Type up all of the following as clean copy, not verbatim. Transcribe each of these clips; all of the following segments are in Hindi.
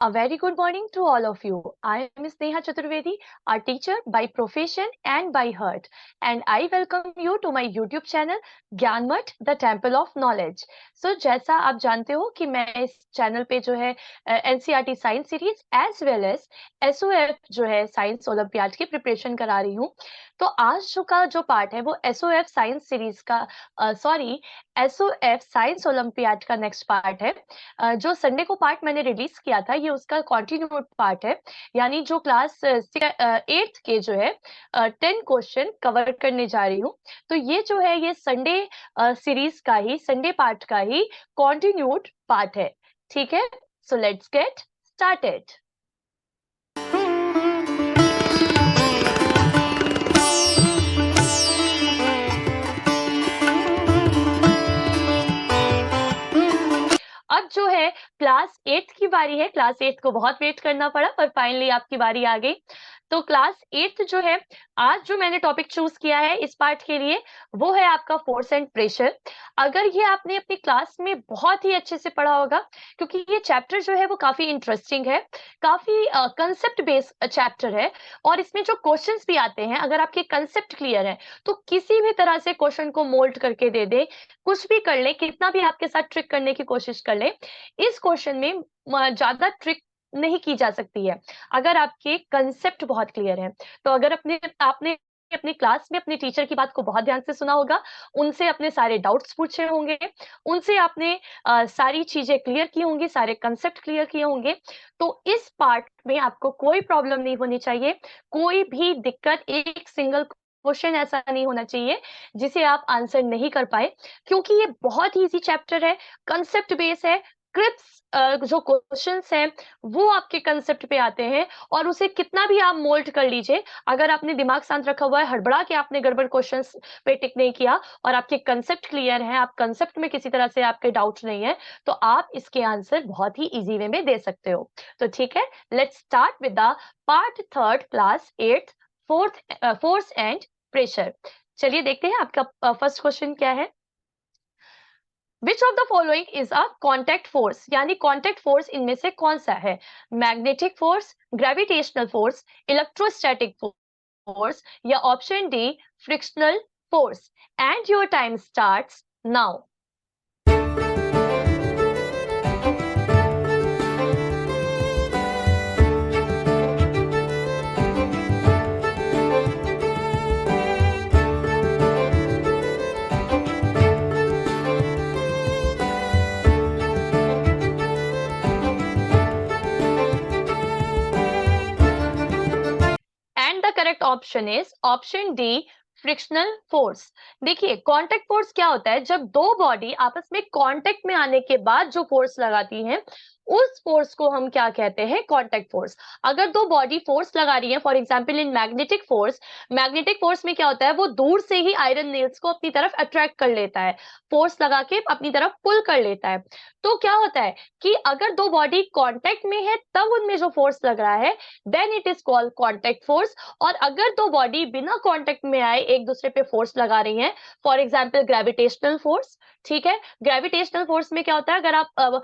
A very good morning to all of you. I am Sneha Chaturvedi, a teacher by profession and by heart, and I welcome you to my YouTube channel Gyanmath the temple of knowledge. So जैसा आप जानते हो कि मैं इस चैनल पे जो है NCERT science series as well as SOF जो है साइंस ओलंपियाड की प्रिपरेशन करा रही हूँ। तो आज का जो पार्ट है वो एसओएफ साइंस सीरीज का सॉरी एसओएफ साइंस ओलंपियाड का नेक्स्ट पार्ट है। जो संडे को पार्ट मैंने रिलीज किया था ये उसका कॉन्टिन्यूड पार्ट है, यानी जो क्लास 8th के जो है 10 क्वेश्चन कवर करने जा रही हूँ। तो ये जो है ये संडे सीरीज का ही संडे पार्ट का ही कॉन्टिन्यूड पार्ट है। ठीक है, सो लेट्स गेट स्टार्टेड। अब जो है क्लास 8th की बारी है। क्लास 8th को बहुत वेट करना पड़ा पर फाइनली आपकी बारी आ गई। तो क्लास 8th जो है, आज जो मैंने टॉपिक चूज किया है इस पार्ट के लिए वो है आपका फोर्स एंड प्रेशर। अगर ये आपने अपनी क्लास में बहुत ही अच्छे से पढ़ा होगा, क्योंकि ये चैप्टर जो है वो काफी इंटरेस्टिंग है, काफी कंसेप्ट बेस्ड चैप्टर है, और इसमें जो क्वेश्चंस भी आते हैं अगर आपके कंसेप्ट क्लियर है तो किसी भी तरह से क्वेश्चन को मोल्ड करके दे दे, कुछ भी कर ले, कितना भी आपके साथ ट्रिक करने की कोशिश कर ले, इस क्वेश्चन में ज्यादा ट्रिक नहीं की जा सकती है अगर आपके कंसेप्ट बहुत क्लियर है। तो अगर आपने अपनी क्लास में अपने टीचर की बात को बहुत ध्यान से सुना होगा, उनसे अपने सारे डाउट्स पूछे होंगे, उनसे आपने सारी चीजें क्लियर की होंगी, सारे कंसेप्ट क्लियर किए होंगे, तो इस पार्ट में आपको कोई प्रॉब्लम नहीं होनी चाहिए, कोई भी दिक्कत, एक सिंगल क्वेश्चन ऐसा नहीं होना चाहिए जिसे आप आंसर नहीं कर पाए, क्योंकि ये बहुत ही इजी चैप्टर है, कंसेप्ट बेस है। क्रिप्स जो क्वेश्चंस हैं वो आपके कंसेप्ट पे आते हैं, और उसे कितना भी आप मोल्ड कर लीजिए, अगर आपने दिमाग शांत रखा हुआ है, हड़बड़ा के आपने गड़बड़ क्वेश्चंस पे टिक नहीं किया और आपके कंसेप्ट क्लियर है, आप कंसेप्ट में किसी तरह से आपके डाउट नहीं है, तो आप इसके आंसर बहुत ही इजी वे में दे सकते हो। तो ठीक है, let's start with the part 3 class 8 force and pressure. चलिए देखते हैं आपका फर्स्ट क्वेश्चन क्या है। Which of the following is a contact force, यानी कॉन्टैक्ट फोर्स इनमें से कौन सा है? Magnetic force, gravitational force, electrostatic force, या option D frictional force. And your time starts now. And the correct option is option D frictional force. देखिए कांटेक्ट फोर्स क्या होता है, जब दो बॉडी आपस में कांटेक्ट में आने के बाद जो फोर्स लगाती हैं उस फोर्स को हम क्या कहते हैं? Contact force. अगर दो बॉडी फोर्स लगा रही है, for example in magnetic force में क्या होता है, वो दूर से ही आयरन नेल्स को अपनी तरफ अट्रैक्ट कर लेता है, फोर्स लगा के अपनी तरफ पुल कर लेता है। तो क्या होता है कि अगर दो बॉडी कांटेक्ट में है तब उनमें जो फोर्स लग रहा है then it is called contact force. और अगर दो बॉडी बिना कांटेक्ट में आए एक दूसरे पे फोर्स लगा रही हैं, फॉर एग्जांपल ग्रेविटेशनल फोर्स, ठीक है, ग्रेविटेशनल फोर्स में क्या होता है, अगर आप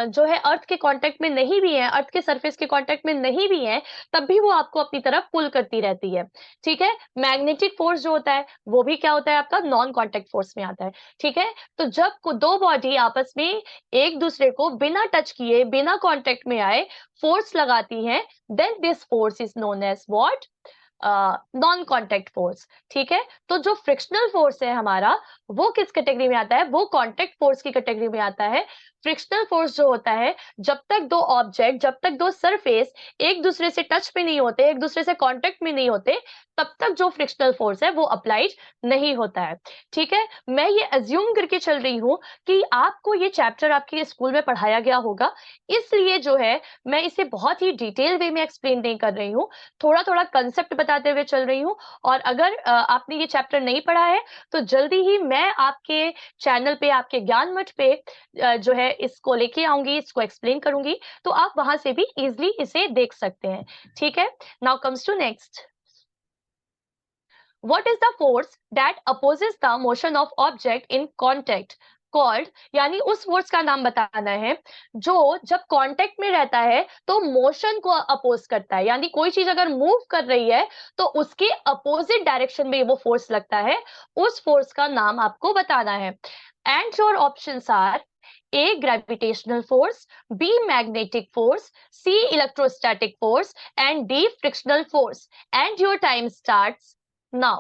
जो है अर्थ के कांटेक्ट में नहीं भी है, अर्थ के सरफेस के कांटेक्ट में नहीं भी है, तब भी वो आपको अपनी तरफ पुल करती रहती है। ठीक है, मैग्नेटिक फोर्स जो होता है वो भी क्या होता है, आपका नॉन कांटेक्ट फोर्स में आता है। ठीक है, तो जब दो बॉडी आपस में एक दूसरे को बिना टच किए, बिना कांटेक्ट में आए फोर्स लगाती हैं, then this force is known as what? Non contact force. ठीक है, तो जो फ्रिक्शनल फोर्स है हमारा वो किस कैटेगरी में आता है? वो कांटेक्ट फोर्स की कैटेगरी में आता है। फ्रिक्शनल फोर्स जो होता है, जब तक दो ऑब्जेक्ट, जब तक दो सरफेस एक दूसरे से टच पे नहीं होते, एक दूसरे से कांटेक्ट में नहीं होते, तब तक जो फ्रिक्शनल फोर्स है वो अप्लाइड नहीं होता है। ठीक है, मैं ये अज्यूम करके चल रही हूं कि आपको ये चैप्टर आपके स्कूल में पढ़ाया गया होगा, इसलिए जो है मैं इसे बहुत ही डिटेल वे में एक्सप्लेन नहीं कर रही हूँ, थोड़ा थोड़ा कंसेप्ट बताते हुए चल रही हूँ। और अगर आपने ये चैप्टर नहीं पढ़ा है तो जल्दी ही मैं आपके चैनल पे, आपके ज्ञान मठ पे जो है इसको लेके आऊंगी, इसको एक्सप्लेन करूंगी, तो आप वहां से भी इजिली इसे देख सकते हैं। ठीक है, now comes to next. What is the force that opposes the motion of object in contact? Called, यानी उस फोर्स का नाम बताना है जो जब कांटेक्ट में रहता है तो मोशन को अपोज करता है, यानी कोई चीज अगर मूव कर रही है तो उसके अपोजिट डायरेक्शन में वो फोर्स लगता है, उस फोर्स का नाम आपको बताना है। And your options are A gravitational force, B magnetic force, C electrostatic force, and D frictional force. And your time starts now.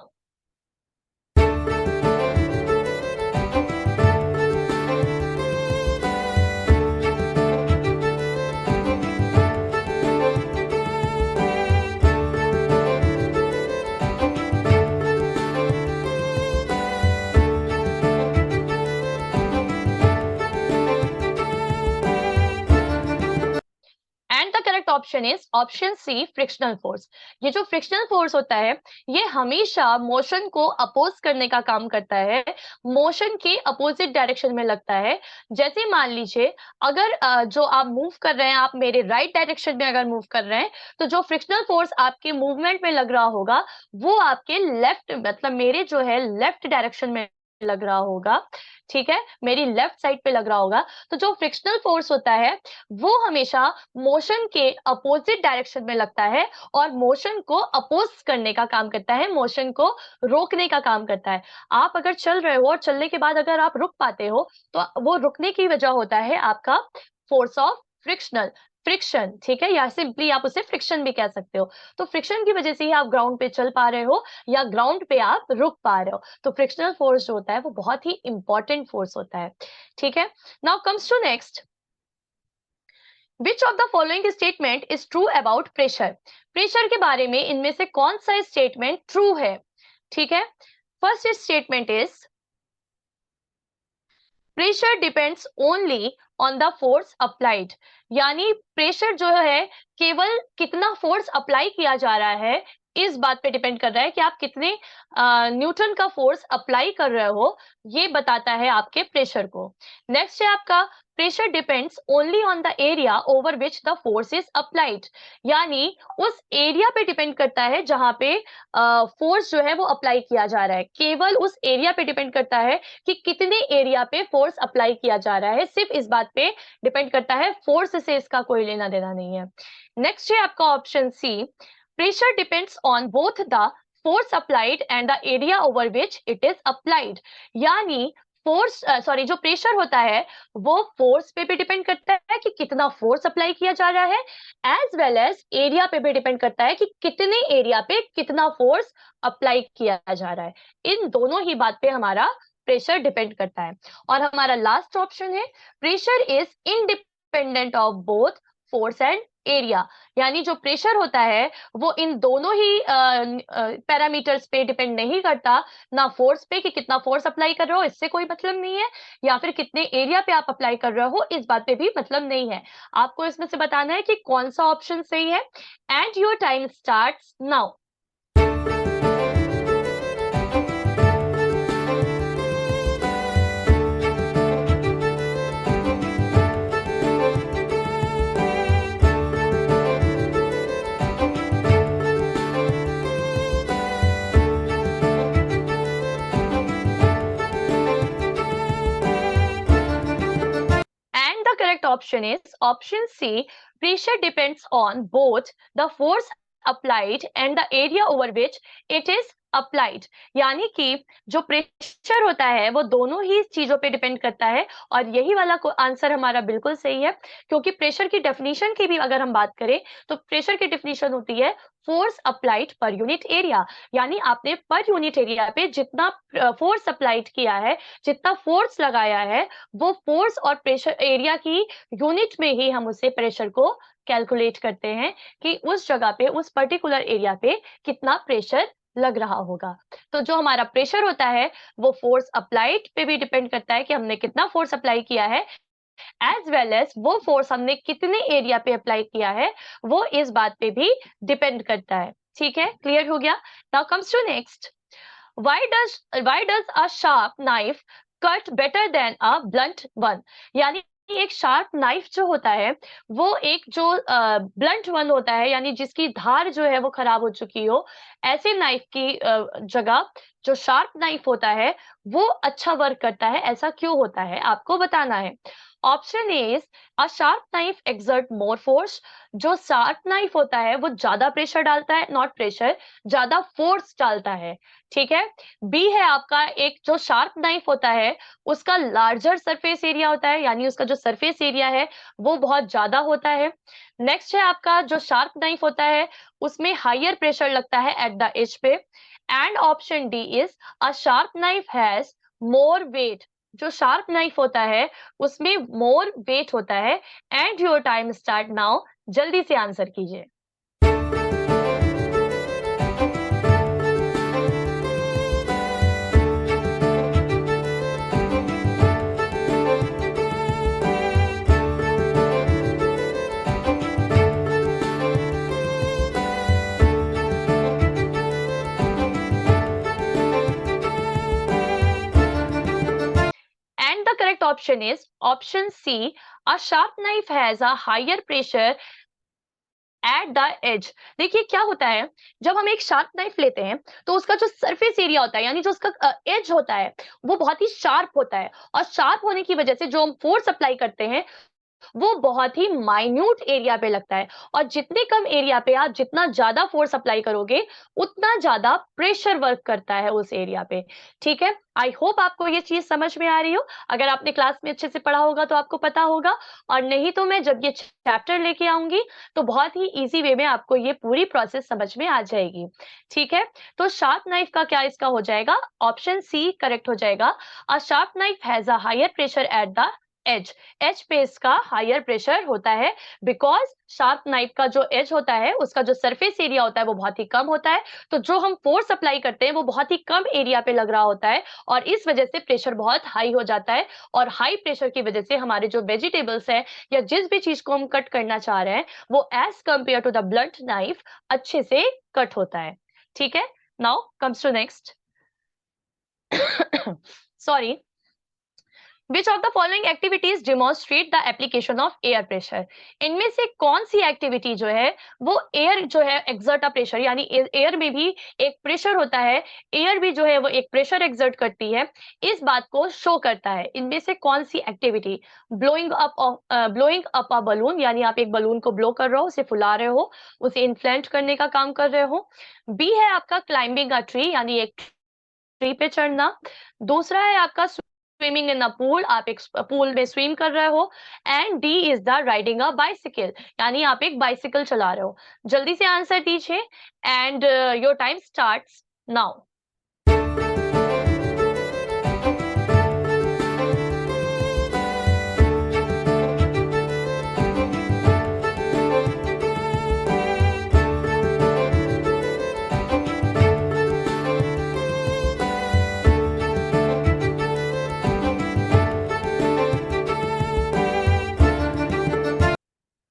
And the correct option is option C frictional force. ये जो फ्रिक्शनल फोर्स होता है ये हमेशा मोशन को अपोज करने का काम करता है, मोशन के अपोजिट डायरेक्शन में लगता है। जैसे मान लीजिए अगर जो आप मूव कर रहे हैं, आप मेरे राइट डायरेक्शन में अगर मूव कर रहे हैं तो जो फ्रिक्शनल फोर्स आपके मूवमेंट में लग रहा होगा वो आपके लेफ्ट, मतलब मेरे जो है लेफ्ट डायरेक्शन में लग रहा होगा, ठीक है, मेरी लेफ्ट साइड पे लग रहा होगा। तो जो फ्रिक्शनल फोर्स होता है वो हमेशा मोशन के अपोजिट डायरेक्शन में लगता है और मोशन को अपोज करने का काम करता है, मोशन को रोकने का काम करता है। आप अगर चल रहे हो और चलने के बाद अगर आप रुक पाते हो तो वो रुकने की वजह होता है आपका फोर्स ऑफ फ्रिक्शनल, फ्रिक्शन, ठीक है, या सिंपली आप उसे फ्रिक्शन भी कह सकते हो। तो फ्रिक्शन की वजह से ही आप ग्राउंड पे चल पा रहे हो या ग्राउंड पे आप रुक पा रहे हो। तो फ्रिक्शनल फोर्स जो होता है वो बहुत ही इंपॉर्टेंट फोर्स होता है, ठीक है। Now comes to next, Which of the following statement is true about pressure? Pressure के बारे में इनमें से कौन सा स्टेटमेंट ट्रू है, ठीक है। First statement is pressure depends only on the force applied, यानी प्रेशर जो है केवल कितना फोर्स अप्लाई किया जा रहा है इस बात पे डिपेंड कर रहा है कि आप कितने न्यूटन का फोर्स अप्लाई कर रहे हो, ये बताता है आपके प्रेशर को। नेक्स्ट है आपका pressure depends only on the area over which the force is applied, यानी उस एरिया पे डिपेंड करता है जहां पे फोर्स जो है वो अप्लाई किया जा रहा है, केवल उस एरिया पे डिपेंड करता है कि कितने एरिया पे फोर्स अप्लाई किया जा रहा है, सिर्फ इस बात पे डिपेंड करता है, फोर्स से इसका कोई लेना देना नहीं है। नेक्स्ट है आपका option C, pressure depends on both the force applied and the area over which it is applied, यानी फोर्स सॉरी जो प्रेशर होता है वो फोर्स पे भी डिपेंड करता है कि कितना फोर्स अप्लाई किया जा रहा है, एज वेल एज एरिया पे भी डिपेंड करता है कि कितने एरिया पे कितना फोर्स अप्लाई किया जा रहा है। इन दोनों ही बात पे हमारा प्रेशर डिपेंड करता है। और हमारा लास्ट ऑप्शन है pressure is independent of both force and area, यानी जो प्रेशर होता है वो इन दोनों ही पैरामीटर्स पे डिपेंड नहीं करता, ना फोर्स पे कि कितना फोर्स अप्लाई कर रहे हो इससे कोई मतलब नहीं है, या फिर कितने एरिया पे आप अप्लाई कर रहे हो इस बात पे भी मतलब नहीं है। आपको इसमें से बताना है कि कौन सा ऑप्शन सही है। And your time starts now. And the correct option is option C. Pressure depends on both the force applied and the area over which it is applied, यानी कि जो प्रेशर होता है वो दोनों ही चीजों पे डिपेंड करता है। और यही वाला आंसर हमारा बिल्कुल सही है, क्योंकि प्रेशर की डेफिनेशन की भी अगर हम बात करें तो प्रेशर की डेफिनेशन होती है force applied per unit area, यानी आपने पर यूनिट एरिया पे जितना फोर्स अप्लाइड किया है, जितना फोर्स लगाया है, वो फोर्स और प्रेशर एरिया की यूनिट में ही हम उसे प्रेशर को कैलकुलेट करते हैं कि उस जगह पे उस पर्टिकुलर एरिया पे कितना प्रेशर लग रहा होगा। तो जो हमारा प्रेशर होता है वो फोर्स अप्लाइड पे भी डिपेंड करता है कि हमने कितना फोर्स अप्लाई किया है, एज वेल एज वो फोर्स हमने कितने एरिया पे अप्लाई किया है वो इस बात पे भी डिपेंड करता है। ठीक है, क्लियर हो गया। Now comes to next, why does a sharp knife cut better than a blunt one, यानी एक शार्प नाइफ जो होता है वो एक जो ब्लंट वन होता है, यानी जिसकी धार जो है वो खराब हो चुकी हो, ऐसे नाइफ की जगह जो शार्प नाइफ होता है वो अच्छा वर्क करता है। ऐसा क्यों होता है आपको बताना है। Option is a sharp knife exert more force. जो शार्प नाइफ होता है वो ज्यादा प्रेशर डालता है, नॉट प्रेशर, ज्यादा फोर्स डालता है। ठीक है। बी है आपका, एक जो शार्प नाइफ होता है उसका लार्जर सरफेस एरिया होता है, यानी उसका जो सरफेस एरिया है वो बहुत ज्यादा होता है। नेक्स्ट है आपका, जो शार्प नाइफ होता है उसमें हायर प्रेशर लगता है एट द एज पे। And option D is a sharp knife has more weight. जो शार्प नाइफ होता है उसमें मोर वेट होता है। And your time start now, जल्दी से आंसर कीजिए। And the correct option is option C. A sharp knife has a higher pressure at the edge. देखिए क्या होता है, जब हम एक शार्प नाइफ लेते हैं तो उसका जो सरफेस एरिया होता है, यानी जो उसका एज होता है वो बहुत ही शार्प होता है। और शार्प होने की वजह से जो हम फोर्स अप्लाई करते हैं वो बहुत ही माइन्यूट एरिया पे लगता है। और जितने कम एरिया पे आप जितना ज्यादा फोर्स अप्लाई करोगे उतना ज्यादा प्रेशर वर्क करता है उस एरिया पे। ठीक है। आई होप आपको ये चीज समझ में आ रही हो। अगर आपने क्लास में अच्छे से पढ़ा होगा तो आपको पता होगा, और नहीं तो मैं जब ये चैप्टर लेके आऊंगी तो बहुत ही इजी वे में आपको ये पूरी प्रोसेस समझ में आ जाएगी। ठीक है। तो शार्प नाइफ का क्या इसका हो जाएगा, ऑप्शन सी करेक्ट हो जाएगा। A sharp knife has a higher pressure at the edge. Edge पे इसका हायर प्रेशर होता है, बिकॉज शार्प नाइफ का जो एज होता है उसका जो सरफेस एरिया होता है वो बहुत ही कम होता है। तो जो हम फोर्स अप्लाई करते हैं वो बहुत ही कम एरिया पे लग रहा होता है, और इस वजह से प्रेशर बहुत हाई हो जाता है। और हाई प्रेशर की वजह से हमारे जो वेजिटेबल्स है या जिस भी चीज को हम कट करना चाह रहे हैं वो edge compare to the blunt knife अच्छे से कट होता है। ठीक है। Now comes to next. Sorry. Which of the following activities demonstrate the application of air pressure? इनमें से कौन सी एक्टिविटी जो है वो एयर जो है एक्सर्ट प्रेशर, यानी एयर में भी एक प्रेशर होता है, एयर भी जो है वो एक प्रेशर एक्सर्ट करती है, इस बात को शो करता है। इनमें से कौन सी activity, blowing up a balloon, यानी आप एक बलून को ब्लो कर रहे हो, उसे फुला रहे हो, उसे इन्फ्लेट करने का काम कर रहे हो। बी है आपका क्लाइंबिंग अ ट्री, यानी एक ट्री पे चढ़ना। दूसरा है आपका स्विमिंग इन अ पूल, आप एक पूल में स्विम कर रहे हो। And D is the riding a bicycle, यानी आप एक बाइसिकल चला रहे हो। जल्दी से आंसर दीजिए। And your time starts now.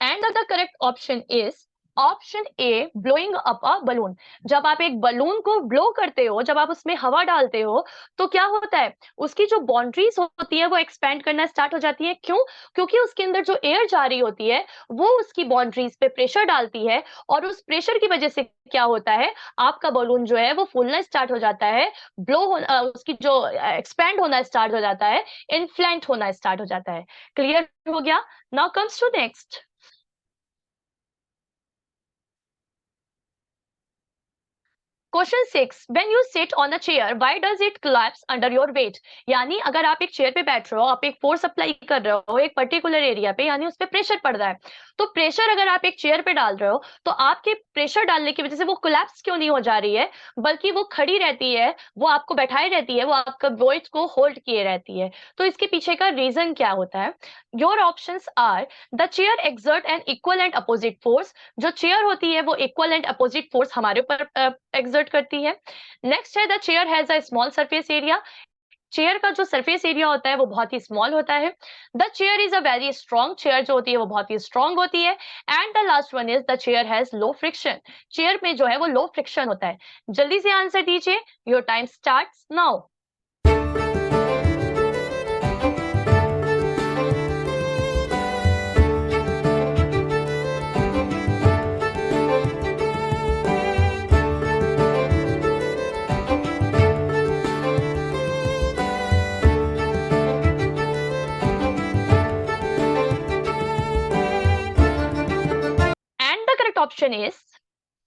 And the correct option is option A, blowing up a balloon. जब आप एक बलून को ब्लो करते हो, जब आप उसमें हवा डालते हो, तो क्या होता है, उसकी जो बाउंड्रीज होती है वो एक्सपेंड करना स्टार्ट हो जाती है। क्यों? क्योंकि उसके अंदर जो एयर जा रही होती है वो उसकी बाउंड्रीज पे प्रेशर डालती है, और उस प्रेशर की वजह से क्या होता है, आपका बलून जो है वो फूलना स्टार्ट हो जाता है, उसकी जो एक्सपेंड होना स्टार्ट हो जाता है, इन्फ्लेट होना स्टार्ट हो जाता है। क्लियर हो गया। Now comes to next. Question 6, when you sit on a chair why does it collapse under your weight. यानी अगर आप एक चेयर पे बैठ रहे हो, आप एक फोर्स अप्लाई कर रहे हो एक पर्टिकुलर एरिया पे, यानी उस पे प्रेशर पड़ रहा है, तो प्रेशर अगर आप एक चेयर पे डाल रहे हो तो आपके प्रेशर डालने की वजह से वो कोलैप्स क्यों नहीं हो जा रही है, बल्कि वो खड़ी रहती है, वो आपको बैठाई रहती है, वो आपका वेट को होल्ड किए रहती है। तो इसके पीछे का रीजन क्या होता है। Your options are, the chair exert an equal and opposite force. जो चेयर होती है वो इक्वल एंड अपोजिट फोर्स हमारे ऊपर एक्सर्ट करती है। नेक्स्ट है the chair has a small surface area. Chair का जो सरफेस एरिया होता है वो बहुत ही स्मॉल होता है। The chair is a very strong. Chair जो होती है वो बहुत ही स्ट्रॉन्ग होती है। And the last one is the chair has low friction. Chair में जो है वो लो फ्रिक्शन होता है। जल्दी से आंसर दीजिए। Your time starts now. Option is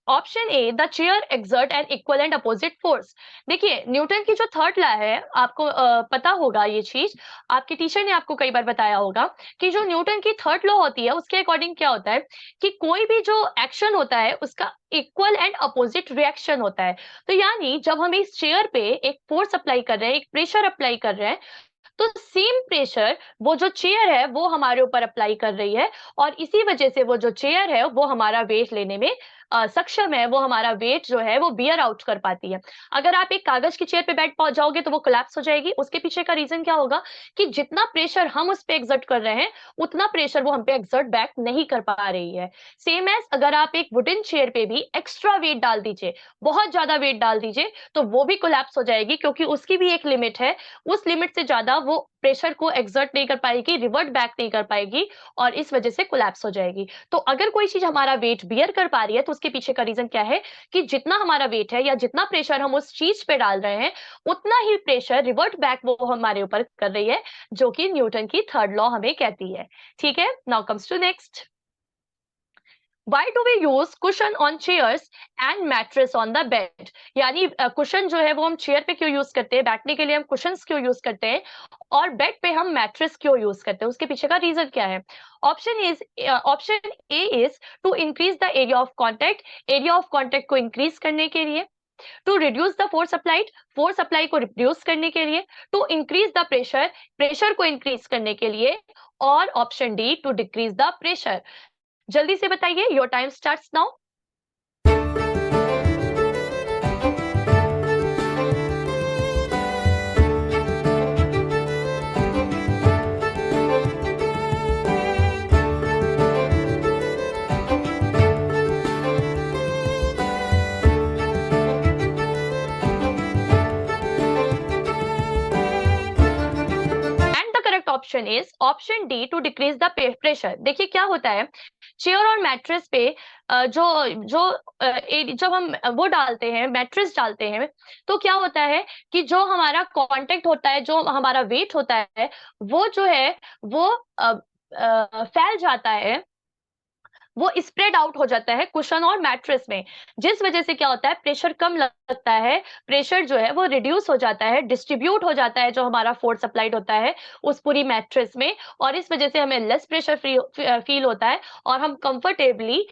option A, the chair exert an equal and opposite force. देखिए न्यूटन की जो थर्ड लॉ है, आपको पता होगा ये चीज, आपके टीचर ने आपको कई बार बताया होगा कि जो न्यूटन की थर्ड लॉ होती है उसके अकॉर्डिंग क्या होता है कि कोई भी जो एक्शन होता है उसका इक्वल एंड अपोजिट रिएक्शन होता है। तो यानी जब हम इस चेयर पे एक फोर्स अप्लाई कर रहे हैं, एक प्रेशर अप्लाई कर रहे हैं, तो सेम प्रेशर वो जो चेयर है वो हमारे ऊपर अप्लाई कर रही है, और इसी वजह से वो जो चेयर है वो हमारा वेट लेने में सक्षम है, वो हमारा वेट जो है वो बियर आउट कर पाती है। अगर आप एक कागज की चेयर पे बैठ जाओगे तो वो कोलैप्स हो जाएगी। उसके पीछे का रीजन क्या होगा कि जितना प्रेशर हम उस पे एक्सर्ट कर रहे हैं उतना प्रेशर वो हम पे एक्सर्ट बैक नहीं कर पा रही है। सेम एज अगर आप एक वुडन चेयर पे भी एक्स्ट्रा वेट डाल दीजिए, बहुत ज्यादा वेट डाल दीजिए, तो वो भी कोलैप्स हो जाएगी, क्योंकि उसकी भी एक लिमिट है। उस लिमिट से ज्यादा वो प्रेशर को एक्सर्ट नहीं कर पाएगी, रिवर्ट बैक नहीं कर पाएगी, और इस वजह से कोलैप्स हो जाएगी। तो अगर कोई चीज हमारा वेट बियर कर पा रही है तो उसके पीछे का रीजन क्या है कि जितना हमारा वेट है या जितना प्रेशर हम उस चीज पे डाल रहे हैं उतना ही प्रेशर रिवर्ट बैक वो हमारे ऊपर कर रही है, जो कि न्यूटन की थर्ड लॉ हमें कहती है। ठीक है, now comes to next. Why do we use cushion on chairs and mattress on the bed? यानी कुशन जो है वो हम चेयर पे क्यों यूज करते हैं, बैठने के लिए हम कुशंस क्यों यूज करते हैं, और बेड पे हम मैट्रेस क्यों यूज करते हैं, उसके पीछे का रीजन क्या है। Option A is to increase the area of contact, area of contact को इंक्रीज करने के लिए, to reduce the force applied, force apply को रिड्यूस करने के लिए, to increase the pressure, pressure को इंक्रीज करने के लिए, और option D to decrease the pressure. जल्दी से बताइए, your time starts now. And the correct option is option D to decrease the pressure. देखिए क्या होता है, चेयर और मैट्रेस पे जो जो जब हम वो डालते हैं, मैट्रेस डालते हैं, तो क्या होता है कि जो हमारा कांटेक्ट होता है, जो हमारा वेट होता है, वो जो है वो फैल जाता है, वो स्प्रेड आउट हो जाता है कुशन और मैट्रेस में, जिस वजह से क्या होता है प्रेशर कम लगता है, प्रेशर जो है वो रिड्यूस हो जाता है, डिस्ट्रीब्यूट हो जाता है जो हमारा फोर्स अप्लाइड होता है उस पूरी मैट्रेस में, और इस वजह से हमें लेस प्रेशर फ्री फील होता है, और हम कंफर्टेबली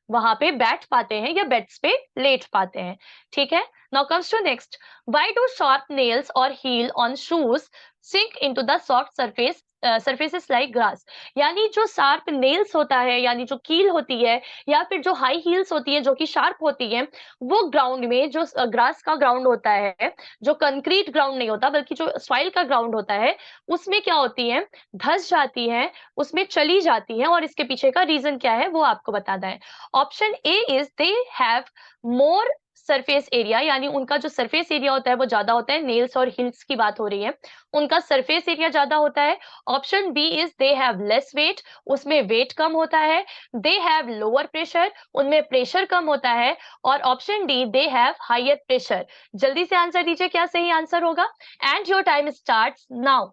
वहां पे बैठ पाते हैं या बेड्स पे लेट पाते हैं। ठीक है, now comes to next. Why do sharp nails और heel on shoes sink into the soft surface surfaces like grass. यानी जो शार्प नेल्स होता है, यानी जो कील होती है, या फिर जो हाई हील्स होती है जो कि शार्प होती है, वो ग्राउंड में जो ग्रास का ग्राउंड होता है, जो कंक्रीट ग्राउंड नहीं होता बल्कि जो सॉइल का ग्राउंड होता है, उसमें क्या होती है, धस जाती है, उसमें चली जाती है, और इसके पीछे का रीजन क्या है वो आपको बताना है। Option A is they have more surface area, यानी उनका जो सरफेस एरिया होता है वो ज्यादा होता है, नेल्स और हिल्स की बात हो रही है, उनका सरफेस एरिया ज्यादा होता है। Option B is they have less weight, उसमें वेट कम होता है। दे हैव लोअर प्रेशर, उनमें प्रेशर कम होता है। और option D they have higher pressure. जल्दी से आंसर दीजिए, क्या सही आंसर होगा, and your time starts now.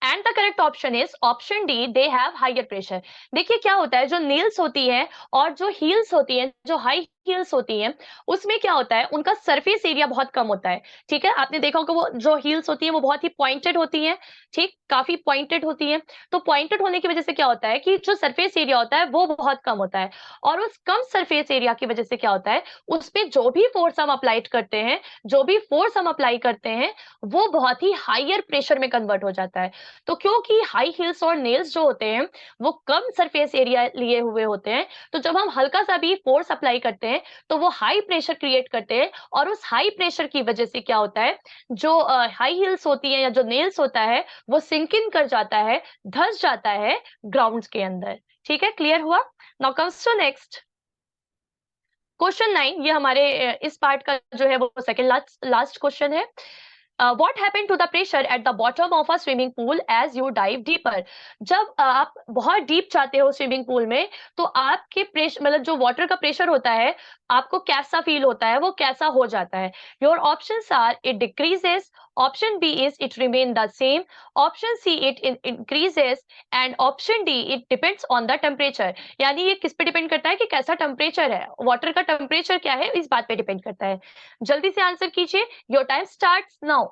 And the correct option is option D they have higher pressure. देखिए क्या होता है, जो नील्स होती है और जो हील्स होती है, जो हाई हील्स होती हैं, उसमें क्या होता है उनका सरफेस एरिया बहुत कम होता है। ठीक है, आपने देखा होगा वो जो हील्स होती हैं वो बहुत ही पॉइंटेड होती हैं, ठीक, काफी पॉइंटेड होती हैं। तो पॉइंटेड होने की वजह से क्या होता है कि जो सरफेस एरिया होता है वो बहुत कम होता है, और उस कम सरफेस एरिया की वजह से क्या होता है, उसपे जो भी फोर्स हम अप्लाई करते हैं, जो भी फोर्स हम अप्लाई करते हैं, वो बहुत ही हायर प्रेशर में कन्वर्ट हो जाता है। तो क्योंकि हाई हील्स और नेल्स जो होते हैं वो कम सरफेस एरिया लिए हुए होते हैं, तो जब हम हल्का सा भी फोर्स अप्लाई करते हैं तो वो हाई प्रेशर क्रिएट करते हैं, और उस हाई प्रेशर की वजह से क्या होता है, जो हाई हील्स होती है या जो नेल्स होता है वो सिंक इन कर जाता है, धस जाता है ग्राउंड के अंदर। ठीक है, क्लियर हुआ। Now comes to next question 9। ये हमारे इस पार्ट का जो है वो सेकंड लास्ट क्वेश्चन है। what happened to the pressure at the bottom of a swimming pool as you dive deeper? जब आप बहुत डीप जाते हो स्विमिंग पूल में, तो आपके प्रेशर मतलब जो वाटर का प्रेशर होता है, आपको कैसा फील होता है, वो कैसा हो जाता है? Your options are it decreases, option B is it remain the same, option C it increases and option D it depends on the temperature. यानी ये किस पे डिपेंड करता है कि कैसा टेम्परेचर है, वाटर का टेम्परेचर क्या है, इस बात पे डिपेंड करता है। जल्दी से आंसर कीजिए, your time starts now.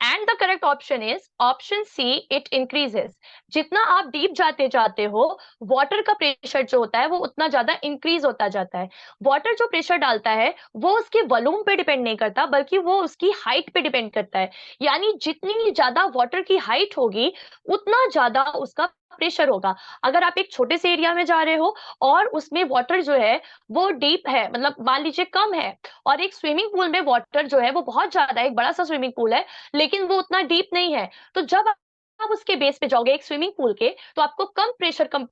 And the correct option is option C it increases. जितना आप डीप जाते जाते हो, वाटर का प्रेशर जो होता है वो उतना ज्यादा इंक्रीज होता जाता है। वाटर जो प्रेशर डालता है वो उसके वॉल्यूम पे डिपेंड नहीं करता, बल्कि वो उसकी हाइट पे डिपेंड करता है। यानी जितनी ज्यादा वाटर की हाइट होगी, उतना ज्यादा उसका प्रेशर होगा। अगर आप एक छोटे से एरिया में जा रहे हो और उसमें वाटर जो है वो डीप है, मतलब मान लीजिए कम है, और एक स्विमिंग पूल में वाटर जो है वो बहुत ज्यादा है, एक बड़ा सा स्विमिंग पूल है, लेकिन वो उतना डीप नहीं है, तो जब आप उसके बेस पे जाओगे एक स्विमिंग पूल के, तो आपको कम प्रेशर कम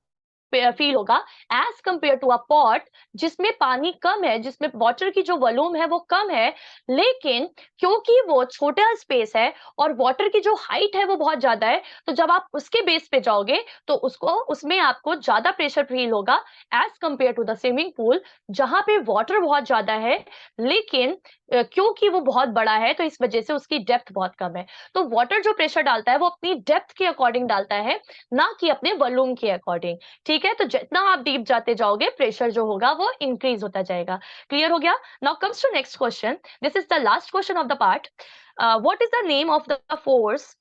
फील होगा as compare to a pot जिसमें पानी कम है, जिसमें वाटर की जो वॉल्यूम है वो कम है, लेकिन क्योंकि वो छोटा स्पेस है और वाटर की जो हाइट है वो बहुत ज्यादा है, तो जब आप उसके बेस पे जाओगे तो उसको उसमें आपको ज्यादा प्रेशर फील होगा as compare to the swimming pool, जहां पे वाटर बहुत ज्यादा है, लेकिन क्योंकि वो बहुत बड़ा है तो इस वजह से उसकी डेप्थ बहुत कम है। तो वाटर जो प्रेशर डालता है वो अपनी डेप्थ के अकॉर्डिंग डालता है, ना कि अपने वॉल्यूम के अकॉर्डिंग। ठीक है, तो जितना आप डीप जाते जाओगे प्रेशर जो होगा वो इंक्रीज होता जाएगा। क्लियर हो गया? Now comes to next question, this is the last question of the part. What is the name of the force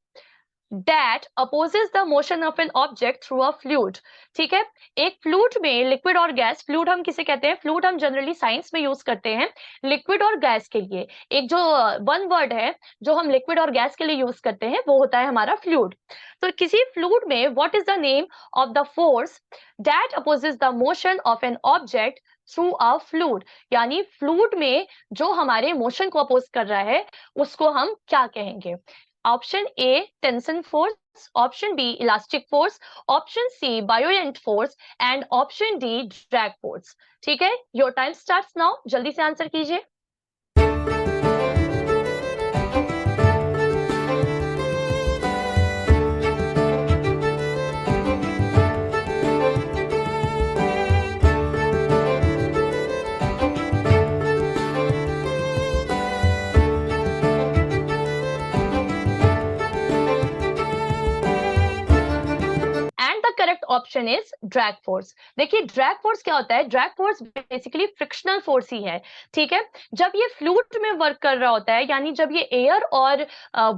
that opposes the motion of an object through a fluid? ठीक है, एक फ्लूइड में लिक्विड और गैस, फ्लूइड हम किसे कहते हैं, फ्लूइड हम जनरली साइंस में यूज करते हैं लिक्विड और गैस के लिए। एक जो वन वर्ड है जो हम लिक्विड और गैस के लिए यूज करते हैं वो होता है हमारा फ्लूइड। तो किसी फ्लूइड में what is the name of the force that opposes the motion of an object through a fluid? यानी फ्लूइड में जो हमारे मोशन को अपोज कर रहा है उसको हम क्या कहेंगे? Option A tension force, option B elastic force, option C buoyant force and option D drag force. ठीक है, योर टाइम स्टार्ट्स नाउ, जल्दी से आंसर कीजिए। And the correct option is drag force. देखिए ड्रैग फोर्स क्या होता है, drag force basically frictional force ही है। ठीक है, जब ये फ्लूइड में वर्क कर रहा होता है, यानी जब ये एयर और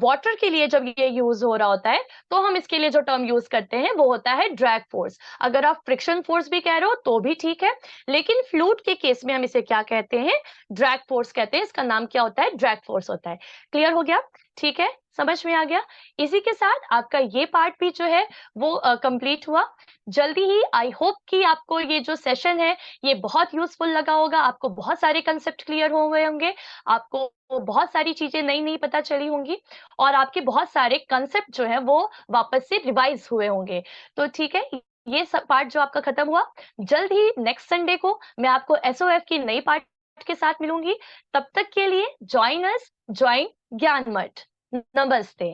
वाटर के लिए जब ये यूज हो रहा होता है, तो हम इसके लिए जो टर्म यूज करते हैं वो होता है ड्रैग फोर्स। अगर आप फ्रिक्शन फोर्स भी कह रहे हो तो भी ठीक है, लेकिन फ्लूइड के केस में हम इसे क्या कहते हैं, ड्रैग फोर्स कहते हैं। इसका नाम क्या होता है, ड्रैग फोर्स होता है। क्लियर हो गया? ठीक है, समझ में आ गया? इसी के साथ आपका ये पार्ट भी जो है वो कंप्लीट हुआ। जल्दी ही आई होप कि आपको ये जो सेशन है ये बहुत यूजफुल लगा होगा, आपको बहुत सारे कंसेप्ट क्लियर हो गए होंगे, आपको बहुत सारी चीजें नई नई पता चली होंगी, और आपके बहुत सारे कंसेप्ट जो है वो वापस से रिवाइज हुए होंगे। तो ठीक है, ये सब पार्ट जो आपका खत्म हुआ, जल्द ही नेक्स्ट संडे को मैं आपको एसओएफ की नई पार्ट के साथ मिलूंगी। तब तक के लिए ज्वाइन अस, ज्वाइन ज्ञान मठ। नमस्ते।